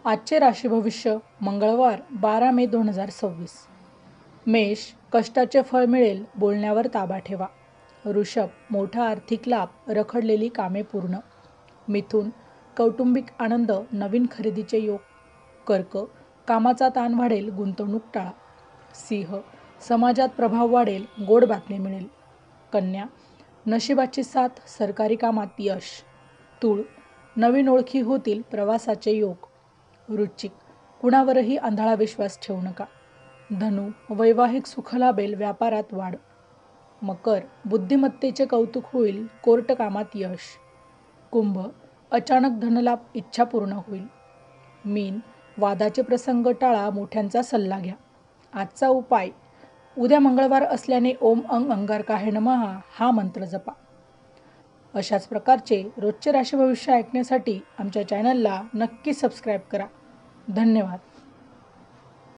आजचे राशी भविष्य मंगळवार 12 मे 2026. मेष, कष्टाचे फळ मिळेल, बोलण्यावर ताबा ठेवा. वृषभ, मोठा आर्थिक लाभ, रखडलेली कामे पूर्ण. मिथुन, कौटुंबिक आनंद, नवीन खरेदीचे योग. कर्क, कामाचा ताण वाढेल, गुंतवणूक टाळा. सिंह, समाजात प्रभाव वाढेल, गोड बातमी मिळेल. कन्या, नशिबाची साथ, सरकारी कामात यश. तूळ, नवीन ओळखी होतील, प्रवासाचे योग. वृश्चिक, कुणावरही आंधळा विश्वास ठेवू नका. धनु, वैवाहिक सुख लाभेल, व्यापारात वाढ. मकर, बुद्धिमत्तेचे कौतुक होईल, कोर्ट कामात यश. कुंभ, अचानक धनलाभ, इच्छा पूर्ण होईल. मीन, वादाचे प्रसंग टाळा, मोठ्यांचा सल्ला घ्या. आजचा उपाय, उद्या मंगळवार असल्याने ओम अंग अंगारकाय नमः हा मंत्र जपा. अशाच प्रकारचे रोजचे राशी भविष्य ऐकण्यासाठी आमच्या चॅनलला नक्की सबस्क्राईब करा. धन्यवाद.